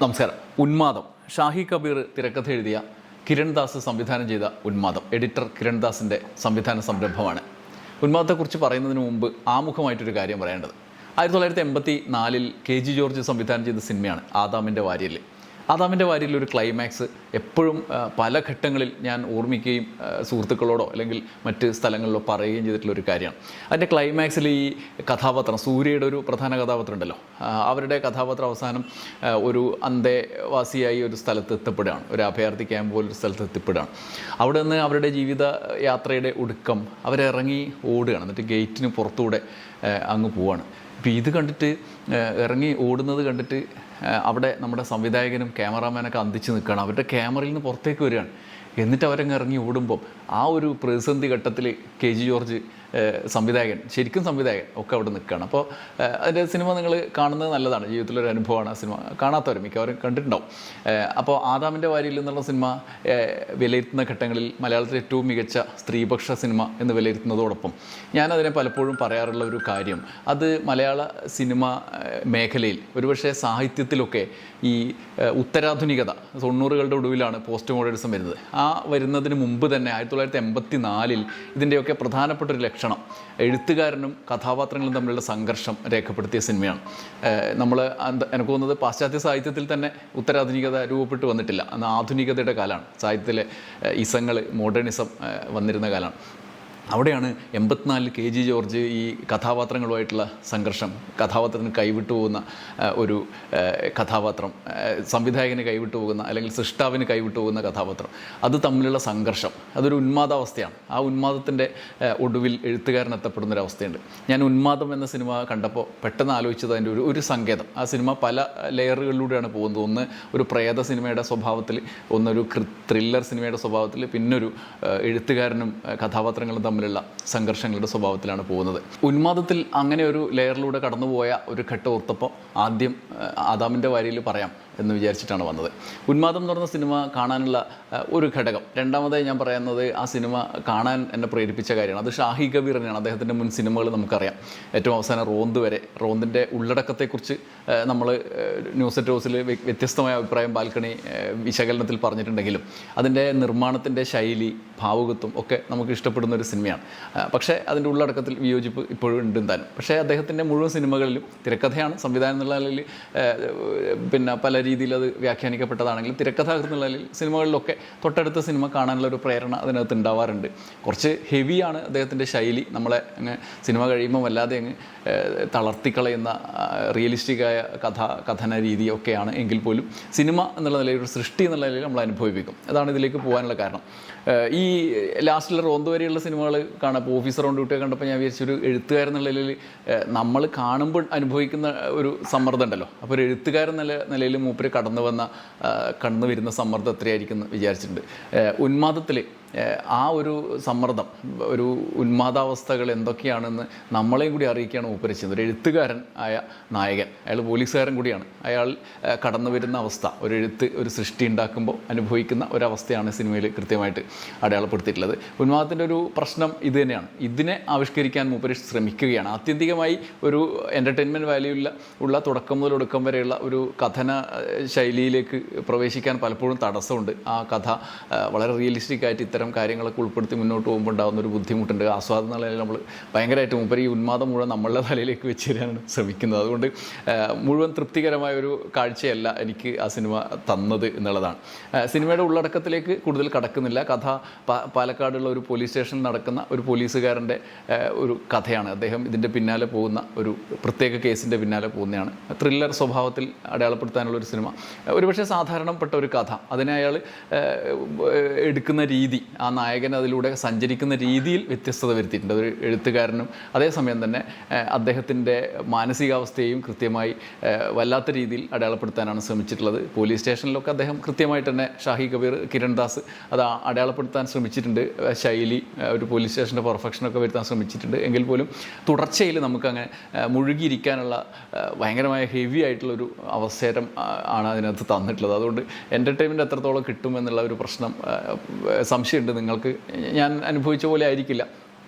നമസ്കാരം. ഉന്മാദം ഷാഹി കബീർ തിരക്കഥ എഴുതിയ കിരൺ ദാസ് സംവിധാനം ചെയ്ത ഉന്മാദം എഡിറ്റർ കിരൺ ദാസിൻ്റെ സംവിധാന സംരംഭമാണ്. ഉന്മാദത്തെക്കുറിച്ച് പറയുന്നതിന് മുമ്പ് ആമുഖമായിട്ടൊരു കാര്യം പറയേണ്ടത് 1984 KG ജോർജ് സംവിധാനം ചെയ്ത സിനിമയാണ് ആദാമിൻ്റെ വാര്യൽ. ആദാമിൻ്റെ വാര്യയിൽ ഒരു ക്ലൈമാക്സ് എപ്പോഴും പല ഘട്ടങ്ങളിൽ ഞാൻ ഓർമ്മിക്കുകയും സുഹൃത്തുക്കളോടോ അല്ലെങ്കിൽ മറ്റ് സ്ഥലങ്ങളിലോ പറയുകയും ചെയ്തിട്ടുള്ളൊരു കാര്യമാണ്. അതിൻ്റെ ക്ലൈമാക്സിൽ ഈ കഥാപാത്രം സൂര്യയുടെ ഒരു പ്രധാന കഥാപാത്രം ഉണ്ടല്ലോ, അവരുടെ കഥാപാത്രം അവസാനം ഒരു അന്തേവാസിയായി ഒരു സ്ഥലത്ത് എത്തപ്പെടുകയാണ്, ഒരു അഭയാർത്ഥി ക്യാമ്പ് പോലൊരു സ്ഥലത്ത് എത്തിപ്പെടുകയാണ്. അവിടെ നിന്ന് അവരുടെ ജീവിത യാത്രയുടെ ഒടുക്കം അവരിറങ്ങി ഓടുകയാണ്, എന്നിട്ട് ഗേറ്റിന് പുറത്തൂടെ അങ്ങ് പോവാണ്. അപ്പോൾ ഇത് കണ്ടിട്ട് ഇറങ്ങി ഓടുന്നത് കണ്ടിട്ട് അവിടെ നമ്മുടെ സംവിധായകനും ക്യാമറാമാനൊക്കെ അന്തിച്ച് നിൽക്കുകയാണ്. അവരുടെ ക്യാമറയിൽ നിന്ന് പുറത്തേക്ക് വരികയാണ്. എന്നിട്ട് അവരങ്ങ് ഇറങ്ങി ഓടുമ്പോൾ ആ ഒരു പ്രതിസന്ധി ഘട്ടത്തിൽ KG ജോർജ് ശരിക്കും സംവിധായകൻ ഒക്കെ അവിടെ നിൽക്കുകയാണ്. അപ്പോൾ അതിൻ്റെ സിനിമ നിങ്ങൾ കാണുന്നത് നല്ലതാണ്, ജീവിതത്തിലൊരു അനുഭവമാണ്. ആ സിനിമ കാണാത്തവരും മിക്കവരും കണ്ടിട്ടുണ്ടാവും. അപ്പോൾ ആദാമിൻ്റെ വാരിയിൽ എന്നുള്ള സിനിമ വിലയിരുത്തുന്ന ഘട്ടങ്ങളിൽ മലയാളത്തിലെ ഏറ്റവും മികച്ച സ്ത്രീപക്ഷ സിനിമ എന്ന് വിലയിരുത്തുന്നതോടൊപ്പം ഞാനതിനെ പലപ്പോഴും പറയാറുള്ള ഒരു കാര്യം, അത് മലയാള സിനിമ മേഖലയിൽ ഒരുപക്ഷെ സാഹിത്യത്തിലൊക്കെ ഈ ഉത്തരാധുനികത 90കളുടെ ഒടുവിലാണ് പോസ്റ്റ് മോഡേണിസം വരുന്നത്. ആ വരുന്നതിന് മുമ്പ് തന്നെ 1984 ഇതിൻ്റെയൊക്കെ പ്രധാനപ്പെട്ട ഒരു ലക്ഷണം എഴുത്തുകാരനും കഥാപാത്രങ്ങളും തമ്മിലുള്ള സംഘർഷം രേഖപ്പെടുത്തിയ സിനിമയാണ്. എനിക്ക് തോന്നുന്നത് പാശ്ചാത്യ സാഹിത്യത്തിൽ തന്നെ ഉത്തരാധുനികത രൂപപ്പെട്ടു വന്നിട്ടില്ല. അന്ന് ആധുനികതയുടെ കാലമാണ്, സാഹിത്യത്തിലെ ഇസങ്ങൾ മോഡേണിസം വന്നിരുന്ന കാലമാണ്. അവിടെയാണ് 84 KG ജോർജ് ഈ കഥാപാത്രങ്ങളുമായിട്ടുള്ള സംഘർഷം, കഥാപാത്രത്തിന് കൈവിട്ടു പോകുന്ന ഒരു കഥാപാത്രം, സംവിധായകന് കൈവിട്ടു പോകുന്ന അല്ലെങ്കിൽ സൃഷ്ടാവിന് കൈവിട്ടു പോകുന്ന കഥാപാത്രം, അത് തമ്മിലുള്ള സംഘർഷം, അതൊരു ഉന്മാദാവസ്ഥയാണ്. ആ ഉന്മാദത്തിൻ്റെ ഒടുവിൽ എഴുത്തുകാരൻ എത്തപ്പെടുന്നൊരവസ്ഥയുണ്ട്. ഞാൻ ഉന്മാദം എന്ന സിനിമ കണ്ടപ്പോൾ പെട്ടെന്ന് ആലോചിച്ചത് അതിൻ്റെ ഒരു സങ്കേതം. ആ സിനിമ പല ലെയറുകളിലൂടെയാണ് പോകുന്നത്. ഒന്ന് ഒരു പ്രേത സിനിമയുടെ സ്വഭാവത്തിൽ, ഒന്നൊരു ത്രില്ലർ സിനിമയുടെ സ്വഭാവത്തിൽ, പിന്നൊരു എഴുത്തുകാരനും കഥാപാത്രങ്ങളും തമ്മിലുള്ള സംഘർഷങ്ങളുടെ സ്വഭാവത്തിലാണ് പോകുന്നത്. ഉന്മാദത്തിൽ അങ്ങനെ ഒരു ലെയറിലൂടെ കടന്നുപോയ ഒരു ഘട്ടം ഓർത്തപ്പോൾ ആദ്യം ആദാമിൻ്റെ വാരിയിൽ പറയാം എന്ന് വിചാരിച്ചിട്ടാണ് വന്നത്. ഉന്മാദം എന്ന് പറഞ്ഞ സിനിമ കാണാനുള്ള ഒരു ഘടകം, രണ്ടാമതായി ഞാൻ പറയുന്നത് ആ സിനിമ കാണാൻ എന്നെ പ്രേരിപ്പിച്ച കാര്യമാണ്. അത് ഷാഹി കബീർ തന്നെയാണ്. അദ്ദേഹത്തിൻ്റെ മുൻ സിനിമകൾ നമുക്കറിയാം. ഏറ്റവും അവസാനം റോന്ത് വരെ. റോന്തിൻ്റെ ഉള്ളടക്കത്തെക്കുറിച്ച് നമ്മൾ ന്യൂസ് അറ്റ് ഹൗസിൽ വ്യത്യസ്തമായ അഭിപ്രായം ബാൽക്കണി വിശകലനത്തിൽ പറഞ്ഞിട്ടുണ്ടെങ്കിലും അതിൻ്റെ നിർമ്മാണത്തിൻ്റെ ശൈലി, ഭാവുകത്വം ഒക്കെ നമുക്ക് ഇഷ്ടപ്പെടുന്ന ഒരു സിനിമയാണ്. പക്ഷേ അതിൻ്റെ ഉള്ളടക്കത്തിൽ വിയോജിപ്പ് ഇപ്പോഴും ഉണ്ട് താനും. പക്ഷേ അദ്ദേഹത്തിൻ്റെ മുഴുവൻ സിനിമകളിലും തിരക്കഥയാണ്, സംവിധാനം എന്നുള്ള നിലയിൽ പിന്നെ പല രീതിയിൽ അത് വ്യാഖ്യാനിക്കപ്പെട്ടതാണെങ്കിലും തിരക്കഥാകൃത്ത് എന്നുള്ള നിലയിൽ സിനിമകളിലൊക്കെ തൊട്ടടുത്ത സിനിമ കാണാനുള്ള ഒരു പ്രേരണ അതിനകത്ത് ഉണ്ടാവാറുണ്ട്. കുറച്ച് ഹെവിയാണ് അദ്ദേഹത്തിൻ്റെ ശൈലി, നമ്മളെ അങ്ങ് സിനിമ കഴിയുമ്പോൾ വല്ലാതെ അങ്ങ് തളർത്തിക്കളയുന്ന റിയലിസ്റ്റിക്കായ കഥന രീതിയൊക്കെയാണ് എങ്കിൽ പോലും സിനിമ എന്നുള്ള നിലയിൽ, ഒരു സൃഷ്ടി എന്നുള്ള നിലയിൽ നമ്മൾ അനുഭവിപ്പിക്കും. അതാണ് ഇതിലേക്ക് പോകാനുള്ള കാരണം. ഈ ലാസ്റ്റിലെ റോന്ത് വരെയുള്ള സിനിമകൾ കാണാം. ഇപ്പോൾ ഓഫീസർ ഓൺ ഡ്യൂട്ടിയൊക്കെ കണ്ടപ്പോൾ ഞാൻ വിചാരിച്ചൊരു എഴുത്തുകാരൻ എന്നുള്ള നിലയിൽ നമ്മൾ കാണുമ്പോൾ അനുഭവിക്കുന്ന ഒരു സമ്മർദ്ദം ഉണ്ടല്ലോ, അപ്പോൾ ഒരു എഴുത്തുകാരൻ നിലയിൽ മൂപ്പര് കടന്നു വരുന്ന സമ്മർദ്ദം എത്രയായിരിക്കും എന്ന് വിചാരിച്ചിട്ടുണ്ട്. ഉന്മാദത്തിൽ ആ ഒരു സമ്മർദ്ദം, ഒരു ഉന്മാദാവസ്ഥകൾ എന്തൊക്കെയാണെന്ന് നമ്മളെയും കൂടി അറിയിക്കുകയാണ് മൂപ്പര് ചെയ്യുന്നത്. ഒരു എഴുത്തുകാരൻ ആയ നായകൻ, അയാൾ പോലീസുകാരൻ കൂടിയാണ്, അയാൾ കടന്നു വരുന്ന അവസ്ഥ, ഒരു സൃഷ്ടി ഉണ്ടാക്കുമ്പോൾ അനുഭവിക്കുന്ന ഒരവസ്ഥയാണ് സിനിമയിൽ കൃത്യമായിട്ട് അടയാളപ്പെടുത്തിയിട്ടുള്ളത്. ഉന്മാദത്തിൻ്റെ ഒരു പ്രശ്നം ഇത് തന്നെയാണ്. ഇതിനെ ആവിഷ്കരിക്കാൻ മൂപ്പര് ശ്രമിക്കുകയാണ്. ആത്യന്തികമായി ഒരു എൻ്റർടൈൻമെൻറ്റ് വാല്യൂ ഉള്ള തുടക്കം മുതൽ ഒടുക്കം വരെയുള്ള ഒരു കഥന ശൈലിയിലേക്ക് പ്രവേശിക്കാൻ പലപ്പോഴും തടസ്സമുണ്ട്. ആ കഥ വളരെ റിയലിസ്റ്റിക് ആയിട്ട് ഇത്തരം കാര്യങ്ങളൊക്കെ ഉൾപ്പെടുത്തി മുന്നോട്ട് പോകുമ്പോൾ ഉണ്ടാകുന്ന ഒരു ബുദ്ധിമുട്ടുണ്ട്. ആസ്വാദന നിലയിൽ നമ്മൾ ഭയങ്കരമായിട്ട് മൂപ്പര് ഈ ഉന്മാദം മുഴുവൻ നമ്മളുടെ തലയിലേക്ക് വെച്ച് തരാനാണ് ശ്രമിക്കുന്നത്. അതുകൊണ്ട് മുഴുവൻ തൃപ്തികരമായ ഒരു കാഴ്ചയല്ല എനിക്ക് ആ സിനിമ തന്നത് എന്നുള്ളതാണ്. സിനിമയുടെ ഉള്ളടക്കത്തിലേക്ക് കൂടുതൽ കടക്കുന്നില്ല. കഥ പാലക്കാടുള്ള ഒരു പോലീസ് സ്റ്റേഷനിൽ നടക്കുന്ന ഒരു പോലീസുകാരൻ്റെ ഒരു കഥയാണ്. അദ്ദേഹം ഇതിൻ്റെ പിന്നാലെ പോകുന്ന ഒരു പ്രത്യേക കേസിൻ്റെ പിന്നാലെ പോകുന്നതാണ്. ത്രില്ലർ സ്വഭാവത്തിൽ അടയാളപ്പെടുത്താനുള്ള ഒരു സിനിമ. ഒരുപക്ഷെ സാധാരണപ്പെട്ട ഒരു കഥ, അതിനെ അയാൾ എടുക്കുന്ന രീതി, ആ നായകൻ അതിലൂടെ സഞ്ചരിക്കുന്ന രീതിയിൽ വ്യത്യസ്തത വരുത്തിയിട്ടുണ്ട്. ഒരു എഴുത്തുകാരനും അതേസമയം തന്നെ അദ്ദേഹത്തിൻ്റെ മാനസികാവസ്ഥയെയും കൃത്യമായി വല്ലാത്ത രീതിയിൽ അടയാളപ്പെടുത്താനാണ് ശ്രമിച്ചിട്ടുള്ളത്. പോലീസ് സ്റ്റേഷനിലൊക്കെ അദ്ദേഹം കൃത്യമായിട്ട് തന്നെ ഷാഹി കബീർ, കിരൺ ദാസ് അത് അടയാളപ്പെടുത്താൻ ശ്രമിച്ചിട്ടുണ്ട്. ശൈലി, ഒരു പോലീസ് സ്റ്റേഷൻ്റെ പെർഫെക്ഷനൊക്കെ വരുത്താൻ ശ്രമിച്ചിട്ടുണ്ട്. എങ്കിൽ പോലും തുടർച്ചയിൽ നമുക്കങ്ങനെ മുഴുകിയിരിക്കാനുള്ള ഭയങ്കരമായ ഹെവി ആയിട്ടുള്ളൊരു അവസരം ആണ് അതിനകത്ത് തന്നിട്ടുള്ളത്. അതുകൊണ്ട് എൻ്റർടൈൻമെൻറ്റ് എത്രത്തോളം കിട്ടുമെന്നുള്ള ഒരു പ്രശ്നം സംശയമുണ്ട്. നിങ്ങൾക്ക് ഞാൻ അനുഭവിച്ച പോലെ ആയിരിക്കില്ല.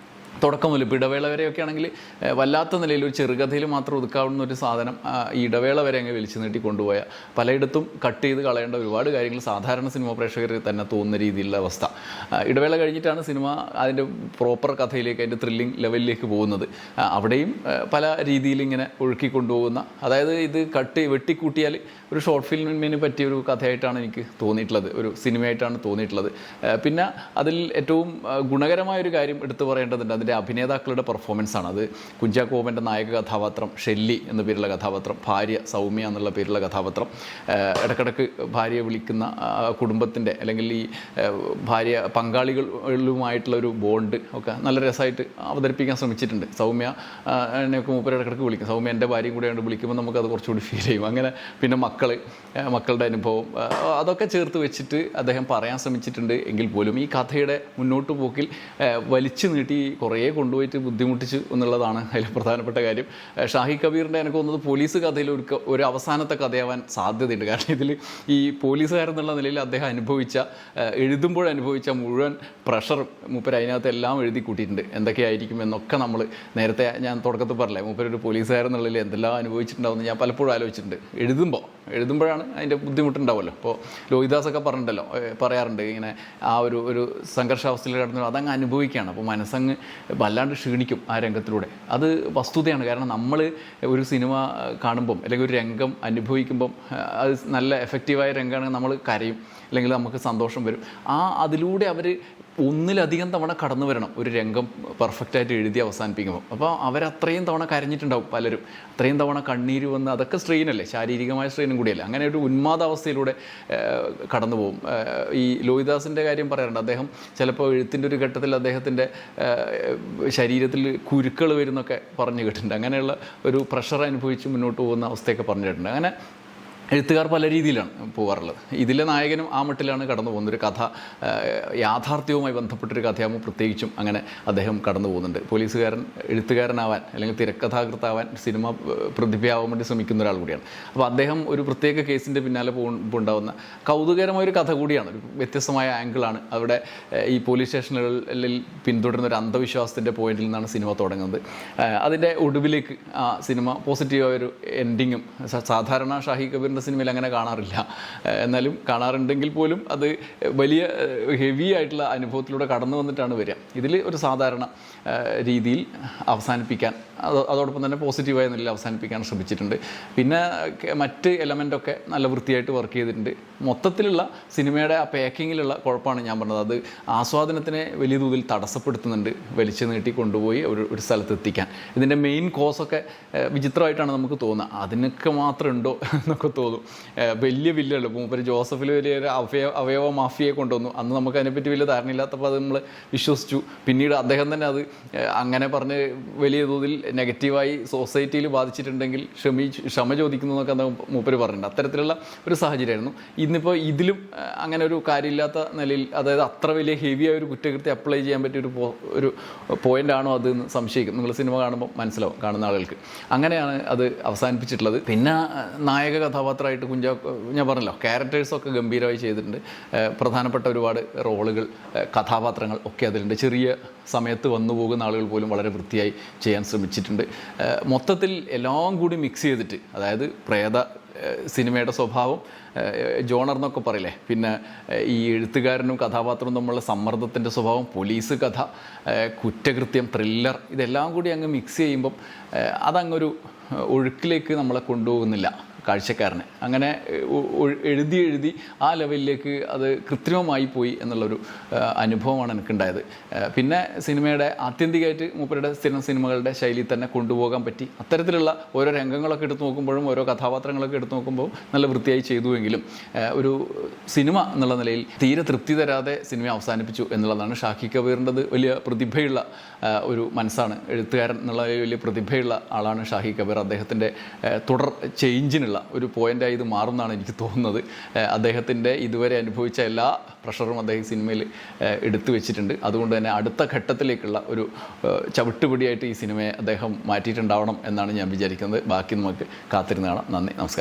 തുടക്കം മുതൽ ഇപ്പോൾ ഇടവേള വരെയൊക്കെ ആണെങ്കിൽ വല്ലാത്ത നിലയിൽ ഒരു ചെറുകഥയിൽ മാത്രം ഒതുക്കാവുന്ന ഒരു സാധനം ഈ ഇടവേള വരെ അങ്ങ് വലിച്ചു നീട്ടി കൊണ്ടുപോയ പലയിടത്തും കട്ട് ചെയ്ത് കളയേണ്ട ഒരുപാട് കാര്യങ്ങൾ സാധാരണ സിനിമ പ്രേക്ഷകർ തന്നെ തോന്നുന്ന രീതിയിലുള്ള അവസ്ഥ. ഇടവേള കഴിഞ്ഞിട്ടാണ് സിനിമ അതിൻ്റെ പ്രോപ്പർ കഥയിലേക്ക് അതിൻ്റെ ത്രില്ലിംഗ് ലെവലിലേക്ക് പോകുന്നത്. അവിടെയും പല രീതിയിൽ ഇങ്ങനെ ഒഴുക്കി കൊണ്ടുപോകുന്ന, അതായത് ഇത് വെട്ടിക്കൂട്ടിയാൽ ഒരു ഷോർട്ട് ഫിലിമിന് പറ്റിയ ഒരു കഥയായിട്ടാണ് എനിക്ക് തോന്നിയിട്ടുള്ളത്, ഒരു സിനിമയായിട്ടാണ് തോന്നിയിട്ടുള്ളത്. പിന്നെ അതിൽ ഏറ്റവും ഗുണകരമായൊരു കാര്യം എടുത്തു പറയേണ്ടതുണ്ട്, അതിൻ്റെ അഭിനേതാക്കളുടെ പെർഫോമൻസാണ്. അത് കുഞ്ചാക്കോ ബോബൻ്റെ നായക കഥാപാത്രം ഷെല്ലി എന്ന പേരുള്ള കഥാപാത്രം, ഭാര്യ സൗമ്യ എന്നുള്ള പേരുള്ള കഥാപാത്രം, ഇടക്കിടക്ക് ഭാര്യയെ വിളിക്കുന്ന കുടുംബത്തിൻ്റെ അല്ലെങ്കിൽ ഈ ഭാര്യ പങ്കാളികളുമായിട്ടുള്ള ഒരു ബോണ്ട് ഒക്കെ നല്ല രസമായിട്ട് അവതരിപ്പിക്കാൻ ശ്രമിച്ചിട്ടുണ്ട്. സൗമ്യ എന്നെയൊക്കെ മൂപ്പര് ഇടക്കിടക്ക് വിളിക്കും, സൗമ്യ എൻ്റെ ഭാര്യയും കൂടെ കൊണ്ട് വിളിക്കുമ്പോൾ നമുക്കത് കുറച്ചുകൂടി ഫീൽ ചെയ്യും. അങ്ങനെ പിന്നെ മക്കളുടെ അനുഭവം അതൊക്കെ ചേർത്ത് വെച്ചിട്ട് അദ്ദേഹം പറയാൻ ശ്രമിച്ചിട്ടുണ്ട്. എങ്കിൽ പോലും ഈ കഥയുടെ മുന്നോട്ട് പോക്കിൽ വലിച്ചു നീട്ടി കുറേ കൊണ്ടുപോയിട്ട് ബുദ്ധിമുട്ടിച്ചു എന്നുള്ളതാണ് അതിൽ പ്രധാനപ്പെട്ട കാര്യം. ഷാഹി കബീറിൻ്റെ എനിക്ക് തോന്നുന്നത് പോലീസ് കഥയിൽ ഒരു അവസാനത്തെ കഥയാവാൻ സാധ്യതയുണ്ട്. കാരണം ഇതിൽ ഈ പോലീസുകാരെന്നുള്ള നിലയിൽ അദ്ദേഹം എഴുതുമ്പോൾ അനുഭവിച്ച മുഴുവൻ പ്രഷർ മൂപ്പർ അതിനകത്ത് എല്ലാം എഴുതി കൂട്ടിയിട്ടുണ്ട്. എന്തൊക്കെയായിരിക്കും എന്നൊക്കെ നമ്മൾ നേരത്തെ ഞാൻ തുടക്കത്തിൽ പറഞ്ഞില്ലേ, മൂപ്പരൊരു പോലീസുകാരെന്നുള്ളതിൽ എന്തെല്ലാം അനുഭവിച്ചിട്ടുണ്ടാവുമെന്ന് ഞാൻ പലപ്പോഴും ആലോചിച്ചിട്ടുണ്ട്. എഴുതുമ്പോഴാണ് അതിൻ്റെ ബുദ്ധിമുട്ടുണ്ടാവുമല്ലോ. ഇപ്പോൾ ലോഹിദാസൊക്കെ പറയാറുണ്ട് ഇങ്ങനെ ആ ഒരു സംഘർഷാവസ്ഥയിൽ കിടന്നു അതങ്ങ് അനുഭവിക്കുകയാണ്. അപ്പോൾ മനസ്സങ്ങ് വല്ലാണ്ട് ക്ഷീണിക്കും ആ രംഗത്തിലൂടെ. അത് വസ്തുതയാണ്. കാരണം നമ്മൾ ഒരു സിനിമ കാണുമ്പം അല്ലെങ്കിൽ ഒരു രംഗം അനുഭവിക്കുമ്പം അത് നല്ല എഫക്റ്റീവായ രംഗമാണെങ്കിൽ നമ്മൾ കരയും, അല്ലെങ്കിൽ നമുക്ക് സന്തോഷം വരും. അതിലൂടെ അവർ ഒന്നിലധികം തവണ കടന്നു വരണം ഒരു രംഗം പെർഫെക്റ്റായിട്ട് എഴുതി അവസാനിപ്പിക്കുമ്പോൾ. അപ്പോൾ അവരത്രയും തവണ കരഞ്ഞിട്ടുണ്ടാവും പലരും, അത്രയും തവണ കണ്ണീര് വന്ന്, അതൊക്കെ സ്ട്രെയിനല്ലേ, ശാരീരികമായ സ്ട്രെയിനും കൂടിയല്ലേ. അങ്ങനെ ഒരു ഉന്മാദാവസ്ഥയിലൂടെ കടന്നു പോകും. ഈ ലോഹിദാസിൻ്റെ കാര്യം പറയാറുണ്ട്, അദ്ദേഹം ചിലപ്പോൾ എഴുത്തിൻ്റെ ഒരു ഘട്ടത്തിൽ അദ്ദേഹത്തിൻ്റെ ശരീരത്തിൽ കുരുക്കൾ വരുന്നൊക്കെ പറഞ്ഞു കേട്ടിട്ടുണ്ട്. അങ്ങനെയുള്ള ഒരു പ്രഷർ അനുഭവിച്ച് മുന്നോട്ട് പോകുന്ന അവസ്ഥയൊക്കെ പറഞ്ഞു കേട്ടിട്ടുണ്ട്. അങ്ങനെ എഴുത്തുകാർ പല രീതിയിലാണ് പോകാറുള്ളത്. ഇതിലെ നായകനും ആ മട്ടിലാണ് കടന്നു പോകുന്നത്. ഒരു കഥ യാഥാർത്ഥ്യവുമായി ബന്ധപ്പെട്ടൊരു കഥയാകുമ്പോൾ പ്രത്യേകിച്ചും അങ്ങനെ അദ്ദേഹം കടന്നു പോകുന്നുണ്ട്. എഴുത്തുകാരനാവാൻ അല്ലെങ്കിൽ തിരക്കഥാകൃത്താവാൻ സിനിമ പ്രതിഭയാവാൻ വേണ്ടി ശ്രമിക്കുന്ന ഒരാൾ കൂടിയാണ്. അപ്പോൾ അദ്ദേഹം ഒരു പ്രത്യേക കേസിൻ്റെ പിന്നാലെ ഉണ്ടാകുന്ന കൗതുകകരമായൊരു കഥ കൂടിയാണ്. ഒരു വ്യത്യസ്തമായ ആംഗിളാണ്. അവിടെ ഈ പോലീസ് സ്റ്റേഷനുകളിൽ പിന്തുടരുന്ന ഒരു അന്ധവിശ്വാസത്തിൻ്റെ പോയിന്റിൽ നിന്നാണ് സിനിമ തുടങ്ങുന്നത്. അതിൻ്റെ ഒടുവിലേക്ക് ആ സിനിമ പോസിറ്റീവായൊരു എൻഡിങ്ങും സാധാരണ ഷാഹി കബീറിൻ്റെ സിനിമയിൽ അങ്ങനെ കാണാറില്ല. എന്നാലും കാണാറുണ്ടെങ്കിൽ പോലും അത് വലിയ ഹെവി ആയിട്ടുള്ള അനുഭവത്തിലൂടെ കടന്നു വന്നിട്ടാണ് വരിക. ഇതിൽ ഒരു സാധാരണ രീതിയിൽ അവസാനിപ്പിക്കാൻ, അതോടൊപ്പം തന്നെ പോസിറ്റീവായ നിലയിൽ അവസാനിപ്പിക്കാൻ ശ്രമിച്ചിട്ടുണ്ട്. പിന്നെ മറ്റ് എലമെൻ്റൊക്കെ നല്ല വൃത്തിയായിട്ട് വർക്ക് ചെയ്തിട്ടുണ്ട്. മൊത്തത്തിലുള്ള സിനിമയുടെ ആ പാക്കിങ്ങിലുള്ള കുഴപ്പമാണ് ഞാൻ പറഞ്ഞത്. അത് ആസ്വാദനത്തിനെ വലിയ തോതിൽ തടസ്സപ്പെടുത്തുന്നുണ്ട്, വലിച്ചു നീട്ടി കൊണ്ടുപോയി ഒരു സ്ഥലത്ത് എത്തിക്കാൻ. ഇതിൻ്റെ മെയിൻ കോസൊക്കെ വിചിത്രമായിട്ടാണ് നമുക്ക് തോന്നുക. അതിനൊക്കെ മാത്രം ഉണ്ടോ എന്നൊക്കെ തോന്നും. വലിയ വില്ലല്ലോ മൂപ്പര് ജോസഫിൽ വലിയൊരു അവയവ മാഫിയയെ കൊണ്ടുവന്നു. അന്ന് നമുക്ക് അതിനെപ്പറ്റി വലിയ ധാരണയില്ലാത്തപ്പോൾ അത് നമ്മൾ വിശ്വസിച്ചു. പിന്നീട് അദ്ദേഹം തന്നെ അത് അങ്ങനെ പറഞ്ഞ് വലിയ തോതിൽ നെഗറ്റീവായി സൊസൈറ്റിയിൽ ബാധിച്ചിട്ടുണ്ടെങ്കിൽ ക്ഷമ ചോദിക്കുന്നു എന്നൊക്കെ മൂപ്പര് പറഞ്ഞിട്ടുണ്ട്. അത്തരത്തിലുള്ള ഒരു സാഹചര്യമായിരുന്നു. ഇന്നിപ്പോൾ ഇതിലും അങ്ങനെ ഒരു കാര്യമില്ലാത്ത നിലയിൽ, അതായത് അത്ര വലിയ ഹെവിയായ ഒരു കുറ്റകൃത്യം അപ്ലൈ ചെയ്യാൻ പറ്റിയ ഒരു പോയിൻ്റാണോ അതെന്ന് സംശയിക്കും. നിങ്ങൾ സിനിമ കാണുമ്പോൾ മനസ്സിലാവും, കാണുന്ന ആളുകൾക്ക്. അങ്ങനെയാണ് അത് അവസാനിപ്പിച്ചിട്ടുള്ളത്. പിന്നെ നായക കഥാപാത്രമായിട്ട് ഞാൻ പറഞ്ഞല്ലോ, ക്യാരക്ടേഴ്സൊക്കെ ഗംഭീരമായി ചെയ്തിട്ടുണ്ട്. പ്രധാനപ്പെട്ട ഒരുപാട് റോളുകൾ, കഥാപാത്രങ്ങൾ ഒക്കെ അതിലുണ്ട്. ചെറിയ സമയത്ത് വന്നു പോകുന്ന ആളുകൾ പോലും വളരെ വൃത്തിയായി ചെയ്യാൻ ശ്രമിച്ചിട്ടുണ്ട്. മൊത്തത്തിൽ എല്ലാം കൂടി മിക്സ് ചെയ്തിട്ട്, അതായത് സിനിമയുടെ സ്വഭാവം, ജോണർ എന്നൊക്കെ പറയില്ലേ, പിന്നെ ഈ എഴുത്തുകാരനും കഥാപാത്രവും തമ്മിലുള്ള സമ്മർദ്ദത്തിൻ്റെ സ്വഭാവം, പോലീസ് കഥ, കുറ്റകൃത്യം, ത്രില്ലർ, ഇതെല്ലാം കൂടി അങ്ങ് മിക്സ് ചെയ്യുമ്പം അതങ്ങൊരു ഒഴുക്കിലേക്ക് നമ്മളെ കൊണ്ടുപോകുന്നില്ല കാഴ്ചക്കാരനെ. അങ്ങനെ എഴുതി ആ ലെവലിലേക്ക് അത് കൃത്രിമമായി പോയി എന്നുള്ളൊരു അനുഭവമാണ് എനിക്കുണ്ടായത്. പിന്നെ സിനിമയുടെ ആത്യന്തികമായിട്ട് മൂപ്പരുടെ സ്ഥിരം സിനിമകളുടെ ശൈലി തന്നെ കൊണ്ടുപോകാൻ പറ്റി. അത്തരത്തിലുള്ള ഓരോ രംഗങ്ങളൊക്കെ എടുത്ത് നോക്കുമ്പോഴും ഓരോ കഥാപാത്രങ്ങളൊക്കെ എടുത്ത് നോക്കുമ്പോൾ നല്ല വൃത്തിയായി ചെയ്തുവെങ്കിലും ഒരു സിനിമ എന്നുള്ള നിലയിൽ തീരെ തൃപ്തി തരാതെ സിനിമ അവസാനിപ്പിച്ചു എന്നുള്ളതാണ്. ഷാഹി കബീറിൻ്റെത് വലിയ പ്രതിഭയുള്ള ഒരു മനസ്സാണ്, എഴുത്തുകാരൻ എന്നുള്ള വലിയ പ്രതിഭയുള്ള ആളാണ് ഷാഹി കബീർ. അദ്ദേഹത്തിൻ്റെ തുടർ ചേഞ്ചിനുള്ള ഒരു പോയിൻ്റായി ഇത് മാറുമെന്നാണ് എനിക്ക് തോന്നുന്നത്. അദ്ദേഹത്തിൻ്റെ ഇതുവരെ അനുഭവിച്ച എല്ലാ പ്രഷറും അദ്ദേഹം സിനിമയിൽ എടുത്തു വെച്ചിട്ടുണ്ട്. അതുകൊണ്ട് തന്നെ അടുത്ത ഘട്ടത്തിലേക്കുള്ള ഒരു ചവിട്ടുപടിയായിട്ട് ഈ സിനിമയെ അദ്ദേഹം മാറ്റിയിട്ടുണ്ടാവണം എന്നാണ് ഞാൻ വിചാരിക്കുന്നത്. ബാക്കി നമുക്ക് കാത്തിരുന്ന് കാണാം. നന്ദി, നമസ്കാരം.